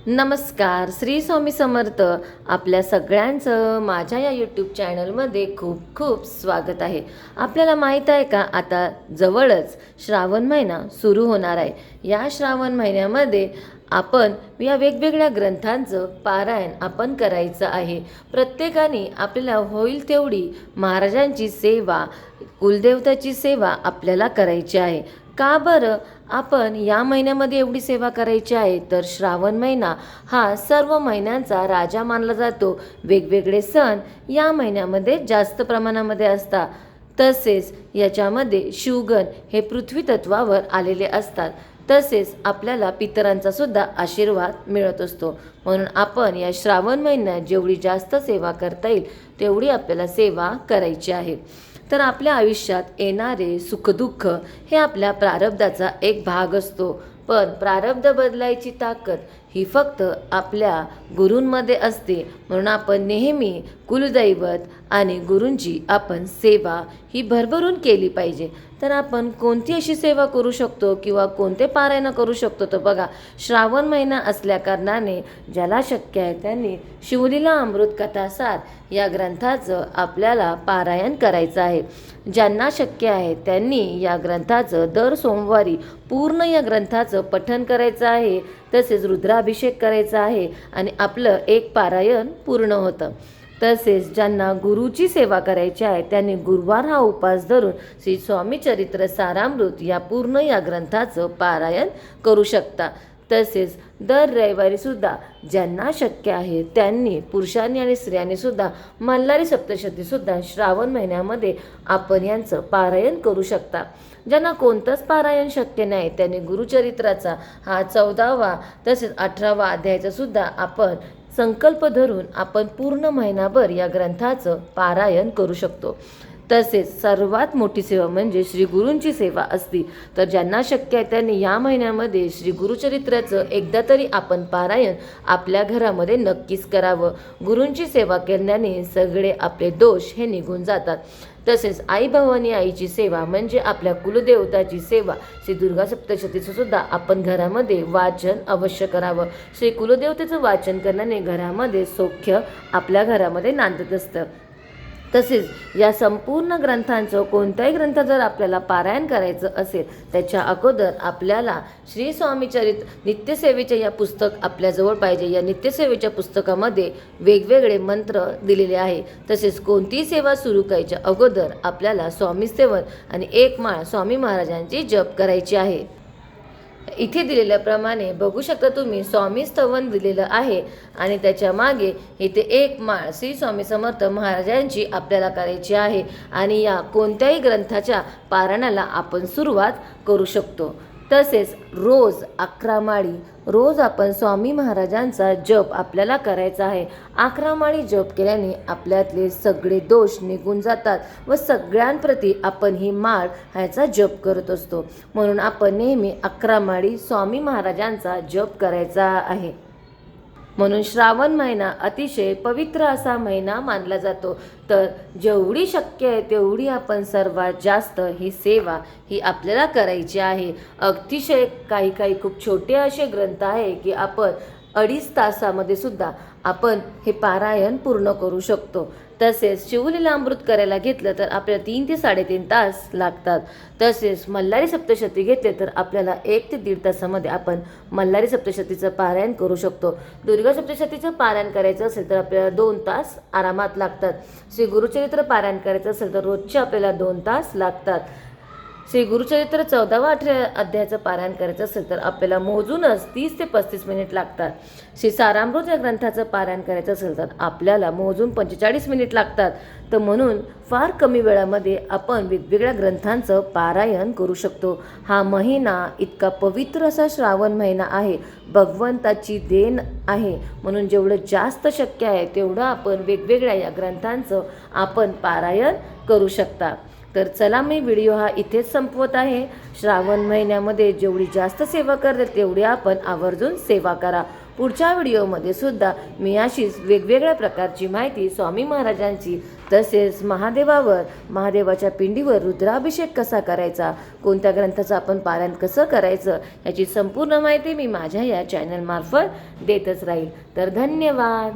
नमस्कार, श्री स्वामी समर्थ. आपल्या सगळ्यांचं माझ्या या यूट्यूब चॅनलमध्ये खूप खूप स्वागत आहे. आपल्याला माहीत आहे का, आता जवळच श्रावण महिना सुरू होणार आहे. या श्रावण महिन्यामध्ये आपण या वेगवेगळ्या ग्रंथांचं पारायण आपण करायचं आहे. प्रत्येकाने आपल्याला होईल तेवढी महाराजांची सेवा, कुलदेवताची सेवा आपल्याला करायची आहे. का बरं आपण या महिन्यामध्ये एवढी सेवा करायची आहे? तर श्रावण महिना हा सर्व महिन्यांचा राजा मानला जातो. वेगवेगळे सण या महिन्यामध्ये जास्त प्रमाणामध्ये असतात. तसेच याच्यामध्ये शिवगण हे पृथ्वी तत्वावर आलेले असतात. तसेच आपल्याला पितरांचा सुद्धा आशीर्वाद मिळत असतो. म्हणून आपण या श्रावण महिन्यात जेवढी जास्त सेवा करता येईल तेवढी आपल्याला सेवा करायची आहे. तर आपल्या आयुष्यात येणारे सुखदुःख हे आपल्या प्रारब्धाचा एक भाग असतो. पण प्रारब्ध बदलायची ताकद ही फक्त आपल्या गुरूंमध्ये असते. म्हणून आपण नेहमी कुलदैवत आणि गुरूंची आपण सेवा ही भरभरून केली पाहिजे. तर आपण कोणती अशी सेवा करू शकतो किंवा कोणते पारायण करू शकतो? तर बघा, श्रावण महिना असल्याकारणाने ज्याला शक्य आहे त्यांनी शिवलीला अमृत कथासार या ग्रंथाचं आपल्याला पारायण करायचं आहे. ज्यांना शक्य आहे त्यांनी या ग्रंथाचं दर सोमवारी पूर्ण या ग्रंथाचं पठण करायचं आहे. तसेच रुद्राभिषेक करायचा आहे आणि आपलं एक पारायण पूर्ण होतं. तसेच ज्यांना गुरुची सेवा करायची आहे त्यांनी गुरुवार हा उपास धरून श्री स्वामी चरित्र सारामृत या पूर्ण या ग्रंथाचं पारायण करू शकता. तसेच दर रविवारी सुद्धा ज्यांना शक्य आहे त्यांनी पुरुषांनी आणि स्त्रियांनी सुद्धा मल्हारी सप्तशती सुद्धा श्रावण महिन्यामध्ये आपण यांचं पारायण करू शकता. ज्यांना कोणतंच पारायण शक्य नाही त्यांनी गुरुचरित्राचा हा 14वा तसेच 18वा अध्यायाचा सुद्धा आपण संकल्प धरून आपण पूर्ण महिनाभर या ग्रंथाचं पारायण करू शकतो. तसेच सर्वात मोठी सेवा म्हणजे श्री गुरूंची सेवा असती. तर ज्यांना शक्य आहे त्यांनी या महिन्यामध्ये श्री गुरुचरित्राचं एकदा तरी आपण पारायण आपल्या घरामध्ये नक्कीच करावं. गुरूंची सेवा केल्याने सगळे आपले दोष हे निघून जातात. तसेच आई भवानी आईची सेवा म्हणजे आपल्या कुलदेवताची सेवा श्री दुर्गा सप्तशतीचं सुद्धा आपण घरामध्ये वाचन अवश्य करावं. श्री कुलदेवतेचं वाचन करण्याने घरामध्ये सौख्य आपल्या घरामध्ये नांदत असतं. तसेच या संपूर्ण ग्रंथांचं कोणताही ग्रंथ जर आपल्याला पारायण करायचं असेल त्याच्या अगोदर आपल्याला श्री स्वामी चरित्र नित्यसेवेचे या पुस्तक आपल्याजवळ पाहिजे. या नित्यसेवेच्या पुस्तकामध्ये वेगवेगळे मंत्र दिलेले आहे. तसेच कोणतीही सेवा सुरू करायच्या अगोदर आपल्याला स्वामी सेवन आणि एक माळ स्वामी महाराजांची जप करायची आहे. इथे दिलेल्याप्रमाणे बघू शकता तुम्ही स्वामी स्तवन दिलेलं आहे आणि त्याच्या मागे इथे एक माळ श्री स्वामी समर्थ महाराजांची आपल्याला करायची आहे. आणि या कोणत्याही ग्रंथाच्या पारायणाला आपण सुरुवात करू शकतो. तसेच रोज 11 माळी रोज आपण स्वामी महाराजांचा जप आपल्याला करायचा आहे. 11 माळी जप केल्याने आपल्यातले सगळे दोष निघून जातात व सगळ्यांप्रती आपण ही माळ ह्याचा जप करत असतो. म्हणून आपण नेहमी 11 माळी स्वामी महाराजांचा जप करायचा आहे. म्हणून श्रावण महिना अतिशय पवित्र असा महिना मानला जातो. तर जेवढी शक्य आहे तेवढी आपण सर्वात जास्त ही सेवा ही आपल्याला करायची आहे. अतिशय काही खूप छोटे असे ग्रंथ आहे की आपण 2.5 तासामध्ये सुद्धा आपण हे पारायण पूर्ण करू शकतो. तसेच शिवलीला अमृत करायला घेतलं तर आपल्याला 3 ते 3.5 तास लागतात. तसेच मल्हारी सप्तशती घेतले तर आपल्याला 1 ते 1.5 तासामध्ये आपण मल्हारी सप्तशतीचं पारायण करू शकतो. दुर्गा सप्तशतीचं पारायण करायचं असेल तर आपल्याला 2 तास आरामात लागतात. श्री गुरुचरित्र पारायण करायचं असेल तर रोजचे आपल्याला 2 तास लागतात. श्री गुरुचरित्र 14वा 18 अध्यायाचं पारायण करायचं असेल तर आपल्याला मोजूनच 30 ते 35 मिनिट लागतात. श्री सारामृत या ग्रंथाचं पारायण करायचं असेल तर आपल्याला मोजून 45 मिनिट लागतात. तर म्हणून फार कमी वेळामध्ये आपण वेगवेगळ्या ग्रंथांचं पारायण करू शकतो. हा महिना इतका पवित्र असा श्रावण महिना आहे, भगवंताची देण आहे. म्हणून जेवढं जास्त शक्य आहे तेवढं आपण वेगवेगळ्या या ग्रंथांचं आपण पारायण करू शकता. तर चला, मी व्हिडिओ हा इथेच संपवत आहे. श्रावण महिन्यामध्ये जेवढी जास्त सेवा करते तेवढी आपण आवर्जून सेवा करा. पुढच्या व्हिडिओमध्ये सुद्धा मी अशीच वेगवेगळ्या प्रकारची माहिती स्वामी महाराजांची, तसेच महादेवाच्या पिंडीवर रुद्राभिषेक कसा करायचा, कोणत्या ग्रंथाचं आपण पारायण कसं करायचं, याची संपूर्ण माहिती मी माझ्या या चॅनलमार्फत देतच राहील. तर धन्यवाद.